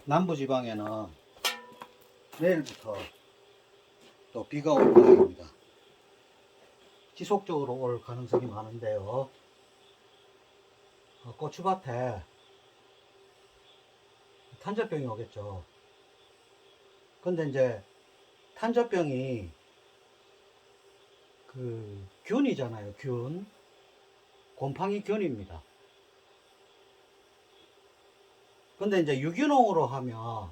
남부지방에는 내일부터 또 비가 올 모양입니다. 지속적으로 올 가능성이 많은데요. 고추밭에 탄저병이 오겠죠. 근데 이제 탄저병이 그 균이잖아요. 균. 곰팡이 균입니다. 근데 이제 유기농으로 하면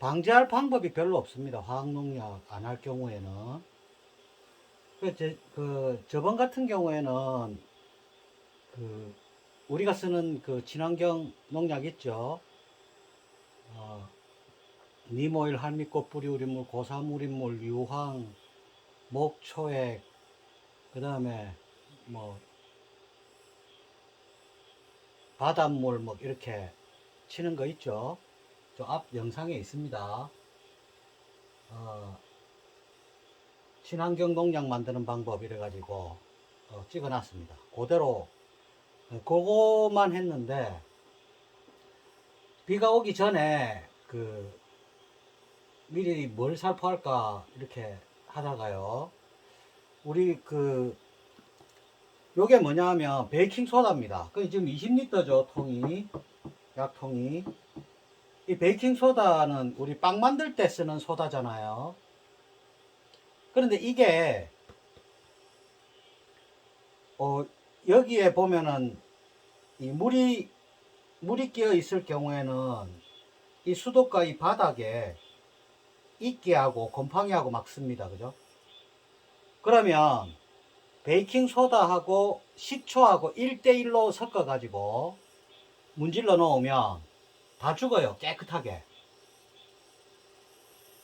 방지할 방법이 별로 없습니다. 화학농약 안 할 경우에는. 저번 같은 경우에는 우리가 쓰는 친환경 농약 있죠. 니모일, 할미꽃 뿌리우린물, 고사무린물, 유황, 목초액, 그 다음에 뭐 바닷물 뭐 이렇게 치는 거 있죠. 저 앞 영상에 있습니다. 친환경 농약 만드는 방법 이래가지고 찍어놨습니다. 그대로 그거만 했는데 비가 오기 전에 미리 뭘 살포할까 이렇게 하다가요. 우리 요게 뭐냐 하면 베이킹 소다입니다. 지금 20리터죠, 통이. 약통이. 이 베이킹 소다는 우리 빵 만들 때 쓰는 소다잖아요. 그런데 이게 여기에 보면은 이 물이 끼어 있을 경우에는 이 수도가 이 바닥에 이끼하고 곰팡이하고 막 씁니다. 그죠? 그러면 베이킹 소다하고 식초하고 1대1로 섞어 가지고 문질러 놓으면 다 죽어요. 깨끗하게.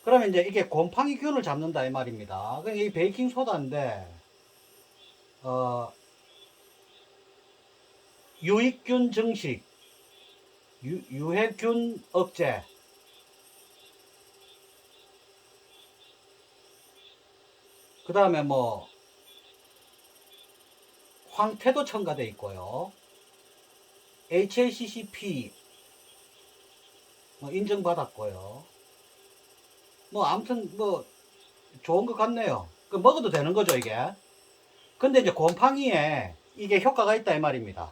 그러면 이제 이게 곰팡이 균을 잡는다 이 말입니다. 그러니까 이 베이킹 소다인데 유익균 증식, 유해균 억제, 그 다음에 뭐 황태도 첨가되어 있고요. HACCP 뭐 인정받았고요. 뭐 아무튼 뭐 좋은 것 같네요. 먹어도 되는 거죠 이게. 근데 이제 곰팡이에 이게 효과가 있다 이 말입니다.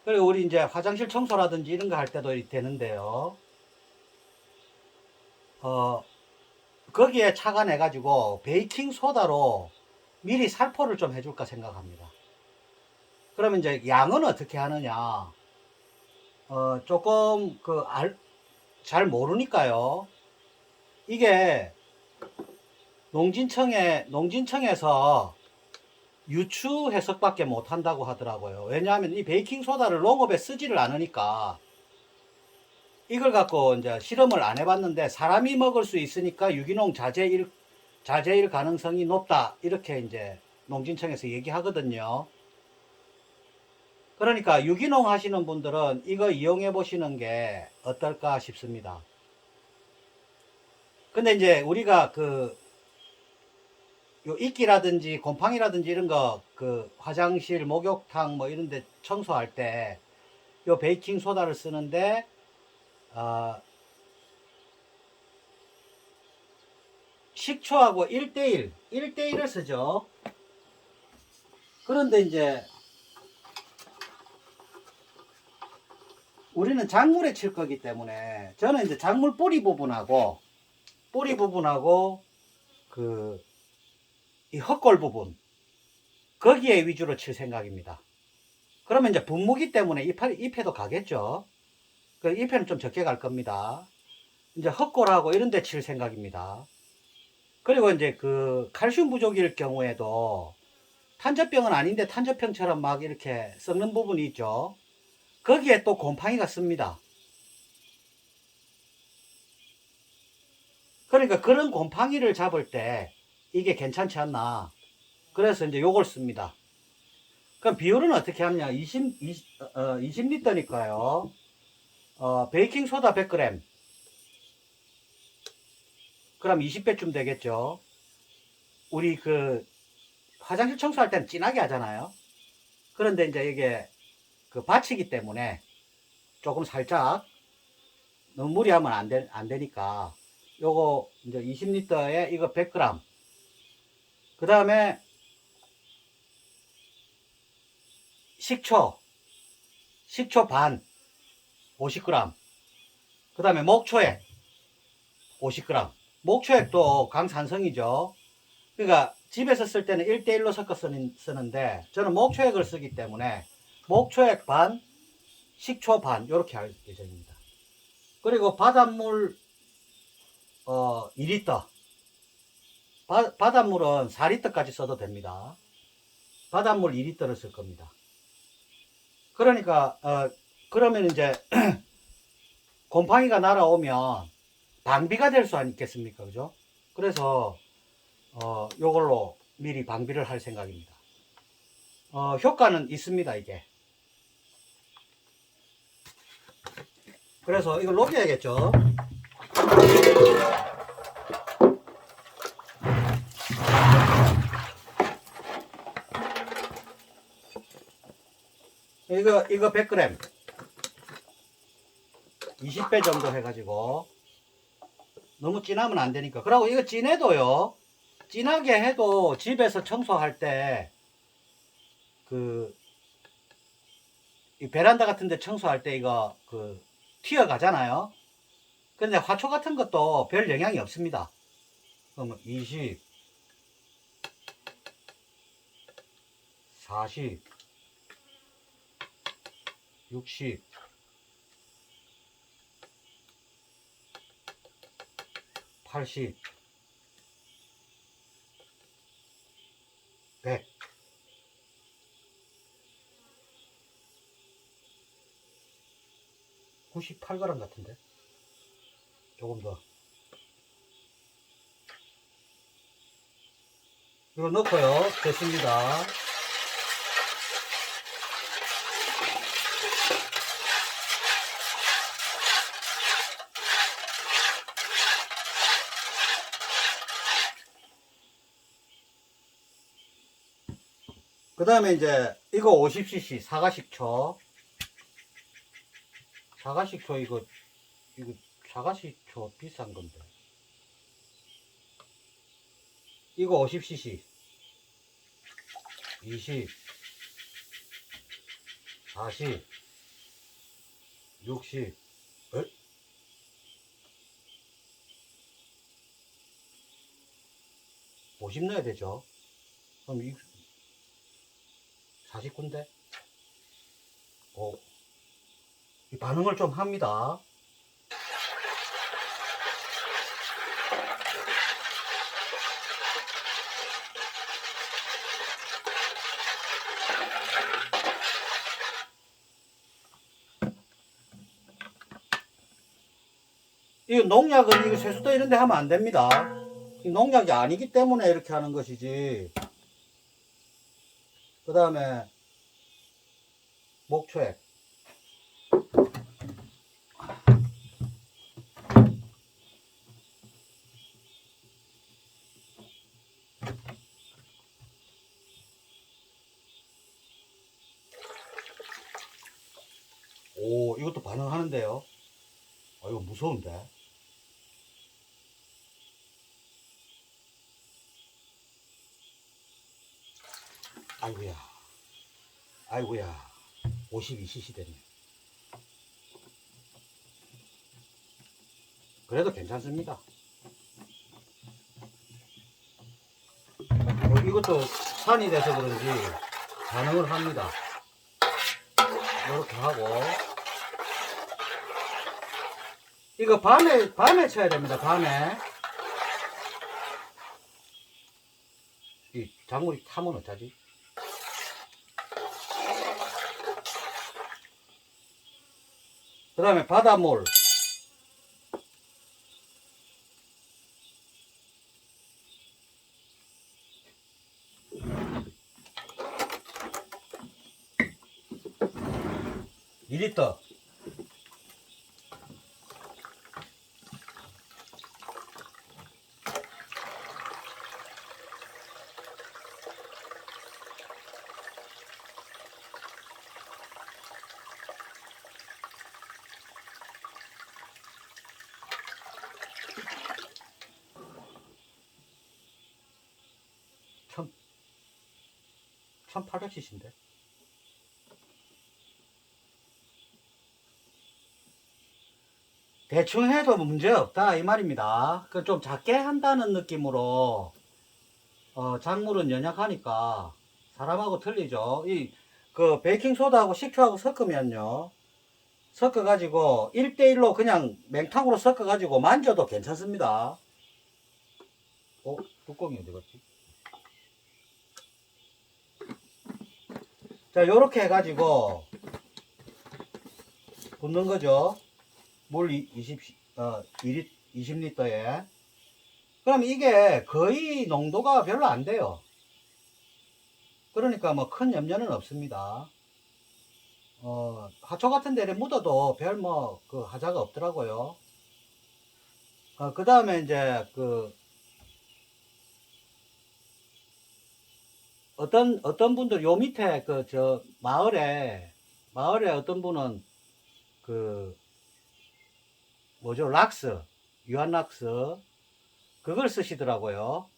그리고 우리 이제 화장실 청소라든지 이런 거 할 때도 되는데요. 거기에 착안해 가지고 베이킹 소다로 미리 살포를 좀 해줄까 생각합니다. 그러면 이제 양은 어떻게 하느냐? 조금 잘 모르니까요. 이게 농진청에서 유추 해석밖에 못 한다고 하더라고요. 왜냐하면 이 베이킹 소다를 농업에 쓰지를 않으니까 이걸 갖고 이제 실험을 안 해봤는데 사람이 먹을 수 있으니까 유기농 자재일 가능성이 높다. 이렇게 이제 농진청에서 얘기하거든요. 그러니까 유기농 하시는 분들은 이거 이용해 보시는 게 어떨까 싶습니다. 근데 이제 우리가 요 이끼라든지 곰팡이라든지 이런 거 화장실, 목욕탕 뭐 이런 데 청소할 때 요 베이킹 소다를 쓰는데 식초하고 1대1을 쓰죠. 그런데 이제 우리는 작물에 칠 거기 때문에 저는 이제 작물 뿌리 부분하고 이 헛골 부분 거기에 위주로 칠 생각입니다. 그러면 이제 분무기 때문에 잎에도 가겠죠. 잎에는 좀 적게 갈 겁니다. 이제 헛골하고 이런 데 칠 생각입니다. 그리고 이제 칼슘 부족일 경우에도 탄저병은 아닌데 탄저병처럼 막 이렇게 썩는 부분이 있죠. 거기에 또 곰팡이가 씁니다. 그러니까 그런 곰팡이를 잡을 때 이게 괜찮지 않나. 그래서 이제 요걸 씁니다. 그럼 비율은 어떻게 하느냐. 20리터니까요. 베이킹 소다 100g. 그럼 20배쯤 되겠죠. 우리 화장실 청소할 때는 진하게 하잖아요. 그런데 이제 이게 밭이기 때문에 조금 살짝 너무 무리하면 안 되니까 요거 이제 20리터에 이거 100g. 그 다음에 식초 반 50g. 그 다음에 목초액 50g. 목초액도 강산성이죠. 그러니까 집에서 쓸 때는 1대1로 섞어 쓰는데 저는 목초액을 쓰기 때문에 목초액 반, 식초 반 이렇게 할 예정입니다. 그리고 바닷물 2리터. 바닷물은 4리터까지 써도 됩니다. 바닷물 2리터를 쓸 겁니다. 그러니까 그러면 이제 곰팡이가 날아오면 방비가 될 수 있겠습니까? 그죠? 그래서 요걸로 미리 방비를 할 생각입니다. 효과는 있습니다, 이게. 그래서 이걸 녹여야겠죠. 이거 100g 20배 정도 해가지고 너무 진하면 안 되니까. 그리고 이거 진해도요, 진하게 해도 집에서 청소할 때 이 베란다 같은 데 청소할 때 이거 튀어가잖아요. 근데 화초 같은 것도 별 영향이 없습니다. 그러면 20, 40, 60, 80, 100. 98g 같은데? 조금 더. 이거 넣고요. 됐습니다. 그 다음에 이제 이거 50cc 사과식초. 사과식초 이거 사과식초 비싼 건데. 이거 50cc 20, 40, 60. 50 넣어야 되죠. 그럼 49인데 이 반응을 좀 합니다. 이 농약은 이거 세수도 이런 데 하면 안 됩니다. 이 농약이 아니기 때문에 이렇게 하는 것이지. 그 다음에 목초액. 오, 이것도 반응하는데요. 이거 무서운데. 아이고야 52cc 됐네. 그래도 괜찮습니다. 이것도 산이 돼서 그런지 반응을 합니다. 이렇게 하고 이거 밤에 쳐야 됩니다. 밤에 이 작물이 타면 어쩌지? 그 다음에 바닷물 2리터. 1800cc인데. 대충 해도 문제 없다 이 말입니다. 그 좀 작게 한다는 느낌으로 작물은 연약하니까 사람하고 틀리죠. 이 그 베이킹소다하고 식초하고 섞으면요, 섞어 가지고 1대1로 그냥 맹탕으로 섞어 가지고 만져도 괜찮습니다. 뚜껑이 어디 갔지? 자, 요렇게 해 가지고 붓는 거죠. 물 20리터에. 그럼 이게 거의 농도가 별로 안 돼요. 그러니까 뭐 큰 염려는 없습니다. 하초 같은 데를 묻어도 별 뭐 그 하자가 없더라고요. 그 다음에 이제 어떤 분들 요 밑에 마을에 어떤 분은 뭐죠? 락스, 유한락스, 그걸 쓰시더라고요.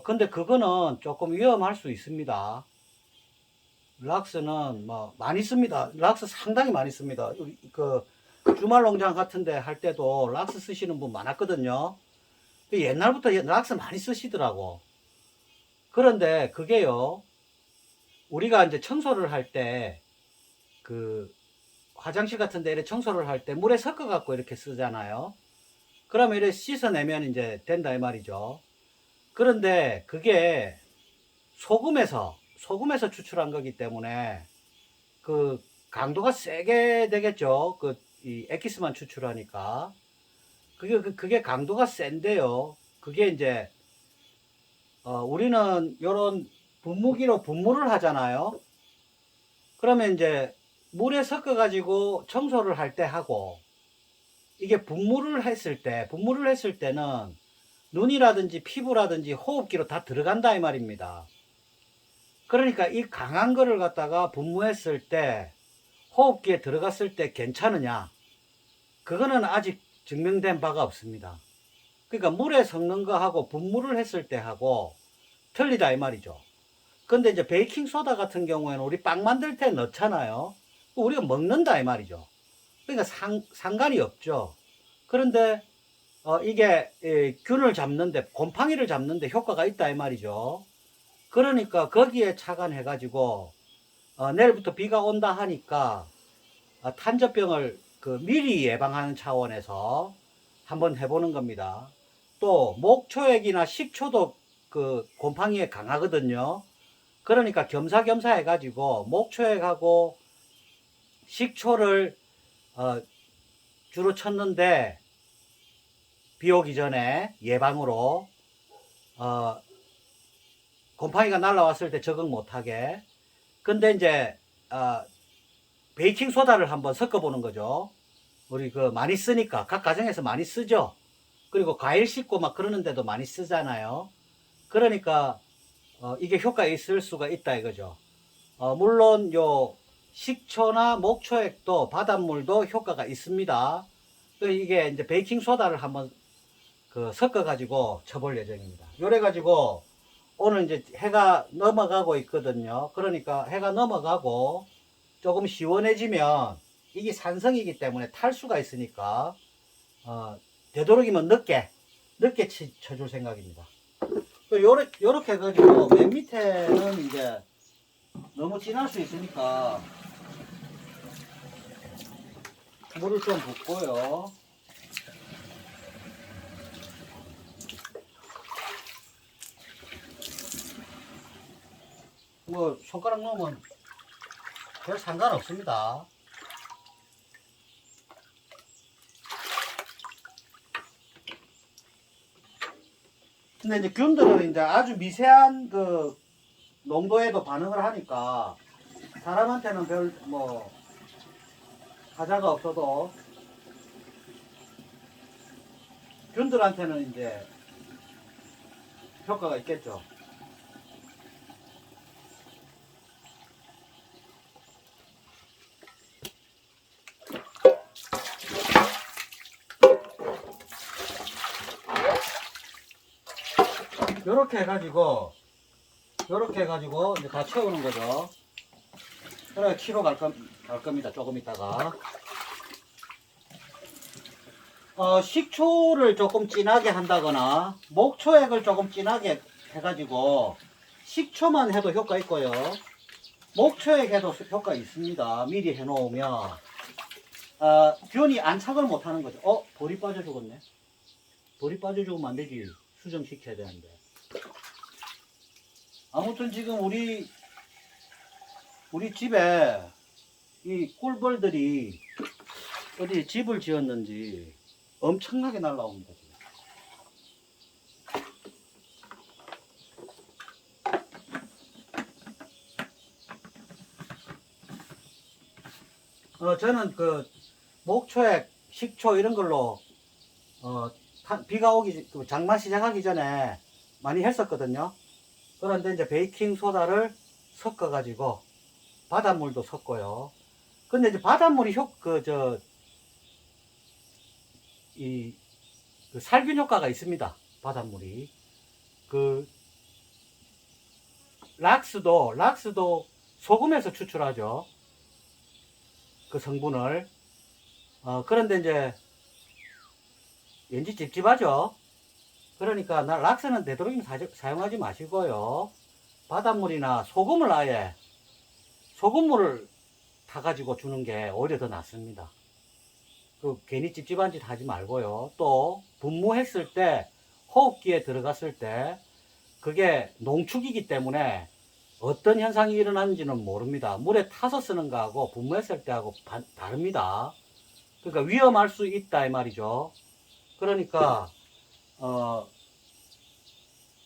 근데 그거는 조금 위험할 수 있습니다. 락스는 뭐 많이 씁니다. 락스 상당히 많이 씁니다. 주말 농장 같은데 할 때도 락스 쓰시는 분 많았거든요. 옛날부터 락스 많이 쓰시더라고. 그런데 그게요, 우리가 이제 청소를 할 때, 화장실 같은 데 청소를 할 때 물에 섞어 갖고 이렇게 쓰잖아요. 그러면 이렇게 씻어내면 이제 된다 이 말이죠. 그런데 그게 소금에서 추출한 거기 때문에 강도가 세게 되겠죠. 이 엑기스만 추출하니까. 그게 강도가 센데요. 그게 이제, 우리는 요런 분무기로 분무를 하잖아요. 그러면 이제 물에 섞어 가지고 청소를 할 때 하고, 이게 분무를 했을 때는 눈이라든지 피부라든지 호흡기로 다 들어간다 이 말입니다. 그러니까 이 강한 거를 갖다가 분무했을 때, 호흡기에 들어갔을 때 괜찮으냐? 그거는 아직 증명된 바가 없습니다. 그러니까 물에 섞는 거하고 분무를 했을 때 하고 틀리다 이 말이죠. 근데 이제 베이킹소다 같은 경우에는 우리 빵 만들 때 넣잖아요. 우리가 먹는다 이 말이죠. 그러니까 상관이 없죠. 그런데 이게 균을 잡는데, 곰팡이를 잡는데 효과가 있다 이 말이죠. 그러니까 거기에 착안해 가지고 내일부터 비가 온다 하니까 탄저병을 미리 예방하는 차원에서 한번 해보는 겁니다. 또 목초액이나 식초도 곰팡이에 강하거든요. 그러니까 겸사겸사 해가지고 목초액하고 식초를 주로 쳤는데, 비 오기 전에 예방으로 곰팡이가 날라왔을 때 적응 못하게. 근데 이제 베이킹 소다를 한번 섞어 보는 거죠. 우리 많이 쓰니까 각 가정에서 많이 쓰죠. 그리고 과일 씻고 막 그러는데도 많이 쓰잖아요. 그러니까 이게 효과 있을 수가 있다 이거죠. 물론 요 식초나 목초액도 바닷물도 효과가 있습니다. 이게 이제 베이킹 소다를 한번 섞어 가지고 쳐볼 예정입니다. 요래 가지고 오늘 이제 해가 넘어가고 있거든요. 그러니까 해가 넘어가고 조금 시원해지면, 이게 산성이기 때문에 탈 수가 있으니까 되도록이면 늦게 쳐줄 생각입니다. 요렇게 해가지고 맨 밑에는 이제 너무 진할 수 있으니까 물을 좀 붓고요. 뭐 손가락 넣으면 별 상관없습니다. 근데 이제 균들은 이제 아주 미세한 농도에도 반응을 하니까 사람한테는 별 하자가 없어도 균들한테는 이제 효과가 있겠죠. 요렇게 해가지고 요렇게 해가지고 이제 다 채우는 거죠. 그래 키로 갈 겁니다. 조금 있다가. 식초를 조금 진하게 한다거나 목초액을 조금 진하게 해가지고 식초만 해도 효과 있고요. 목초액 해도 효과 있습니다. 미리 해놓으면 균이 안착을 못하는 거죠. 볼이 빠져 죽었네. 볼이 빠져 죽으면 안 되지. 수정시켜야 되는데. 아무튼 지금 우리 집에 이 꿀벌들이 어디 집을 지었는지 엄청나게 날라옵니다. 저는 그 목초액, 식초 이런 걸로 비가 오기 장마 시작하기 전에 많이 했었거든요. 그런데 이제 베이킹 소다를 섞어 가지고 바닷물도 섞고요. 근데 이제 바닷물이 그 살균 효과가 있습니다. 바닷물이. 락스도 소금에서 추출하죠. 그 성분을. 그런데 이제 왠지 찝찝하죠. 그러니까 락스는 되도록이면 사용하지 마시고요. 바닷물이나 소금을 아예 소금물을 타가지고 주는 게 오히려 더 낫습니다. 괜히 찝찝한 짓 하지 말고요. 또 분무했을 때 호흡기에 들어갔을 때 그게 농축이기 때문에 어떤 현상이 일어나는지는 모릅니다. 물에 타서 쓰는 거하고 분무했을 때하고 다릅니다. 그러니까 위험할 수 있다 이 말이죠. 그러니까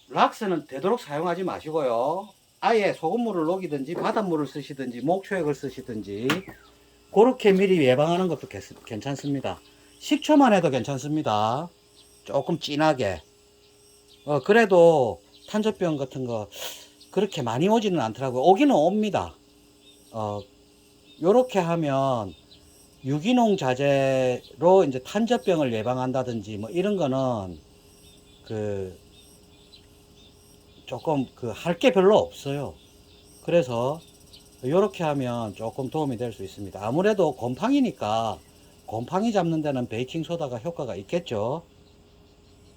락스는 되도록 사용하지 마시고요. 아예 소금물을 녹이든지 바닷물을 쓰시든지 목초액을 쓰시든지 그렇게 미리 예방하는 것도 괜찮습니다. 식초만 해도 괜찮습니다. 조금 진하게. 그래도 탄저병 같은 거 그렇게 많이 오지는 않더라고요. 오기는 옵니다. 요렇게 하면 유기농 자재로 이제 탄저병을 예방한다든지 뭐 이런 거는 조금 할 게 별로 없어요. 그래서 이렇게 하면 조금 도움이 될 수 있습니다. 아무래도 곰팡이니까 곰팡이 잡는 데는 베이킹 소다가 효과가 있겠죠.